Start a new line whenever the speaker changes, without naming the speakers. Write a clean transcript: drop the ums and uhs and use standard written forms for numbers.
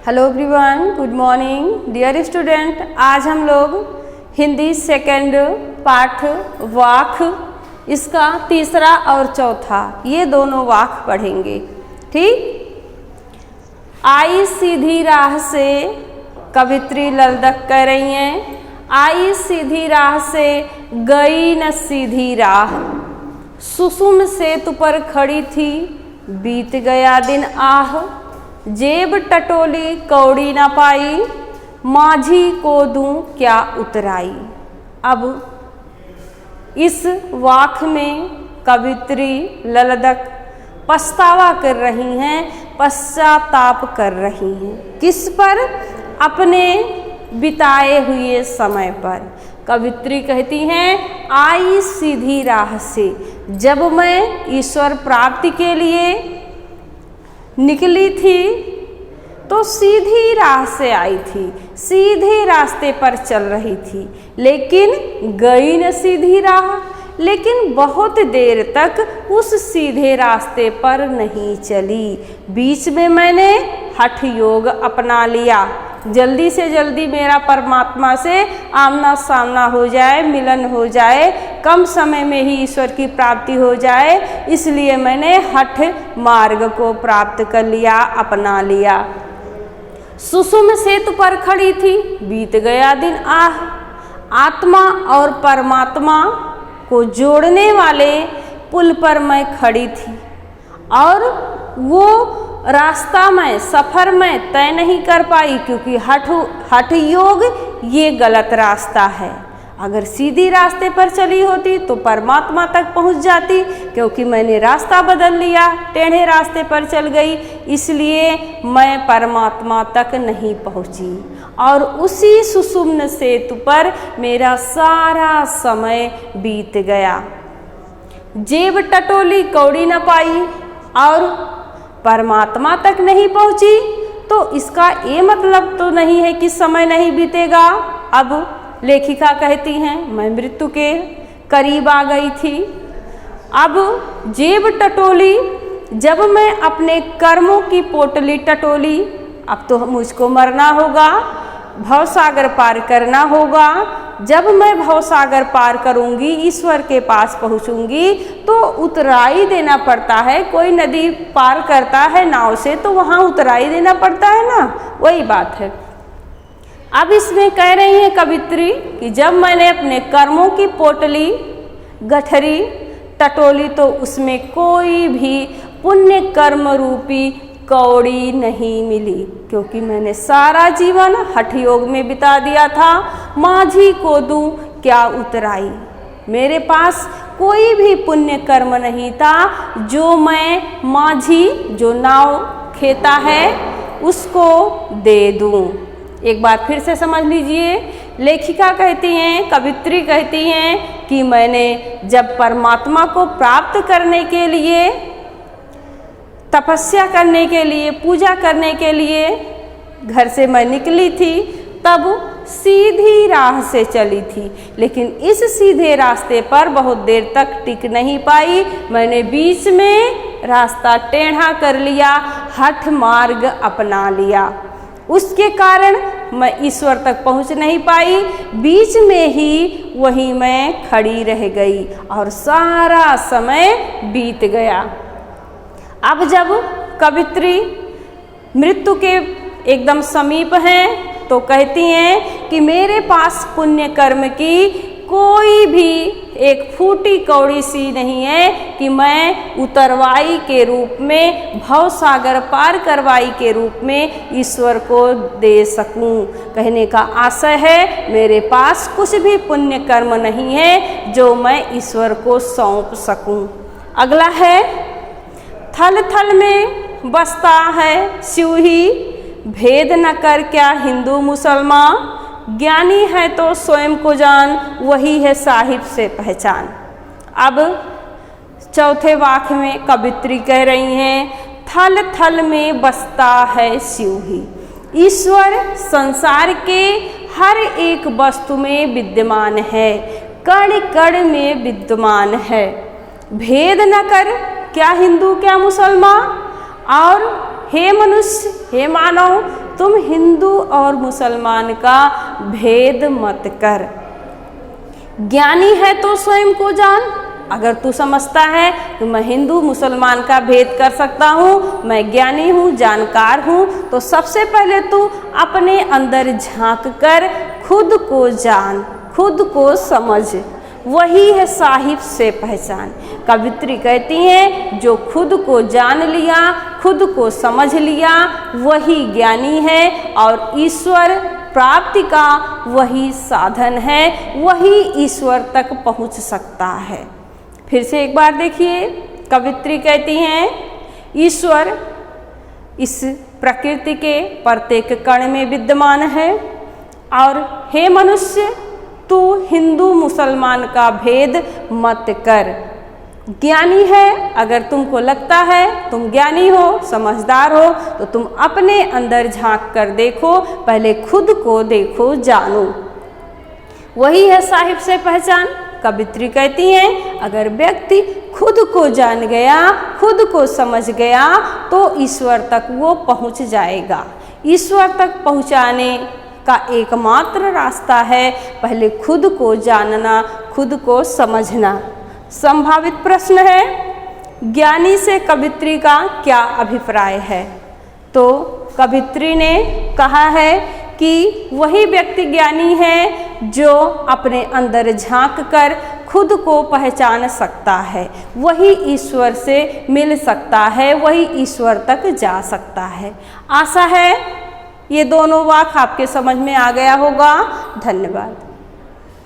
Hello everyone, good morning dear student. आज हम लोग हिंदी सेकंड पाठ वाक इसका तीसरा और चौथा ये दोनों वाक पढ़ेंगे। ठीक। आई सीधी राह से कवित्री ललदक कह रही हैं, आई सीधी राह से गई न सीधी राह, सुसुम सेतु पर खड़ी थी बीत गया दिन आह, जेब टटोली कौड़ी ना पाई, माझी को दूं क्या उतराई। अब इस वाक में कवित्री ललदक पछतावा कर रही हैं, पश्चाताप कर रही हैं। किस पर? अपने बिताए हुए समय पर। कवित्री कहती हैं, आई सीधी राह से, जब मैं ईश्वर प्राप्ति के लिए निकली थी तो सीधी राह से आई थी, सीधे रास्ते पर चल रही थी, लेकिन गई न सीधी राह। लेकिन बहुत देर तक उस सीधे रास्ते पर नहीं चली। बीच में मैंने हठ योग अपना लिया, जल्दी से जल्दी मेरा परमात्मा से आमना सामना हो जाए, मिलन हो जाए, कम समय में ही ईश्वर की प्राप्ति हो जाए, इसलिए मैंने हठ मार्ग को प्राप्त कर लिया, अपना लिया। सुसुम सेतु पर खड़ी थी बीत गया दिन आह, आत्मा और परमात्मा को जोड़ने वाले पुल पर मैं खड़ी थी और वो रास्ता मैं सफ़र में तय नहीं कर पाई, क्योंकि हठ योग ये गलत रास्ता है। अगर सीधी रास्ते पर चली होती तो परमात्मा तक पहुंच जाती, क्योंकि मैंने रास्ता बदल लिया, टेढ़े रास्ते पर चल गई, इसलिए मैं परमात्मा तक नहीं पहुंची। और उसी सुसुम्न सेतु पर मेरा सारा समय बीत गया। जेब टटोली कौड़ी न पाई और परमात्मा तक नहीं पहुंची, तो इसका ये मतलब तो नहीं है कि समय नहीं बीतेगा। अब लेखिका कहती हैं, मैं मृत्यु के करीब आ गई थी। अब जेब टटोली, जब मैं अपने कर्मों की पोटली टटोली, अब तो मुझको मरना होगा, भवसागर पार करना होगा। जब मैं भवसागर पार करूंगी, ईश्वर के पास पहुंचूंगी, तो उतराई देना पड़ता है। कोई नदी पार करता है नाव से तो वहां उतराई देना पड़ता है ना, वही बात है। अब इसमें कह रही है कवित्री कि जब मैंने अपने कर्मों की पोटली गठरी टटोली तो उसमें कोई भी पुण्य कर्म रूपी कौड़ी नहीं मिली, क्योंकि मैंने सारा जीवन हठ योग में बिता दिया था। माझी को दूं क्या उतराई, मेरे पास कोई भी पुण्य कर्म नहीं था जो मैं माझी जो नाव खेता है उसको दे दूं। एक बार फिर से समझ लीजिए, लेखिका कहती हैं, कवित्री कहती हैं कि मैंने जब परमात्मा को प्राप्त करने के लिए, तपस्या करने के लिए, पूजा करने के लिए घर से मैं निकली थी, तब सीधी राह से चली थी, लेकिन इस सीधे रास्ते पर बहुत देर तक टिक नहीं पाई। मैंने बीच में रास्ता टेढ़ा कर लिया, हठ मार्ग अपना लिया, उसके कारण मैं ईश्वर तक पहुंच नहीं पाई। बीच में ही वहीं मैं खड़ी रह गई और सारा समय बीत गया। अब जब कवित्री मृत्यु के एकदम समीप हैं तो कहती हैं कि मेरे पास पुण्य कर्म की कोई भी एक फूटी कौड़ी सी नहीं है कि मैं उतरवाई के रूप में, भवसागर पार करवाई के रूप में ईश्वर को दे सकूं। कहने का आशय है, मेरे पास कुछ भी पुण्य कर्म नहीं है जो मैं ईश्वर को सौंप सकूं। अगला है, थल थल में बसता है शिव ही, भेद न कर क्या हिंदू मुसलमान, ज्ञानी है तो स्वयं को जान, वही है साहिब से पहचान। अब चौथे वाक्य में कवित्री कह रही हैं, थल थल में बसता है शिव ही। ईश्वर संसार के हर एक वस्तु में विद्यमान है, कण कण में विद्यमान है। भेद न कर क्या हिंदू क्या मुसलमान, और हे मनुष्य, हे मानव, तुम हिंदू और मुसलमान का भेद मत कर। ज्ञानी है तो स्वयं को जान। अगर तू समझता है कि मैं हिंदू मुसलमान का भेद कर सकता हूँ, मैं ज्ञानी हूँ, जानकार हूँ, तो सबसे पहले तू अपने अंदर झांक कर खुद को जान, खुद को समझ। वही है साहिब से पहचान। कवित्री कहती हैं जो खुद को जान लिया, खुद को समझ लिया, वही ज्ञानी है और ईश्वर प्राप्ति का वही साधन है, वही ईश्वर तक पहुंच सकता है। फिर से एक बार देखिए, कवित्री कहती हैं ईश्वर इस प्रकृति के प्रत्येक कण में विद्यमान है और हे मनुष्य तू हिंदू मुसलमान का भेद मत कर। ज्ञानी है, अगर तुमको लगता है तुम ज्ञानी हो, समझदार हो, तो तुम अपने अंदर झांक कर देखो, पहले खुद को देखो, जानो। वही है साहिब से पहचान। कवित्री कहती हैं अगर व्यक्ति खुद को जान गया, खुद को समझ गया, तो ईश्वर तक वो पहुंच जाएगा। ईश्वर तक पहुंचाने का एकमात्र रास्ता है पहले खुद को जानना, खुद को समझना। संभावित प्रश्न है, ज्ञानी से कवित्री का क्या अभिप्राय है? तो कवित्री ने कहा है कि वही व्यक्ति ज्ञानी है जो अपने अंदर झांक कर खुद को पहचान सकता है, वही ईश्वर से मिल सकता है, वही ईश्वर तक जा सकता है। आशा है ये दोनों वाक्य आपके समझ में आ गया होगा। धन्यवाद।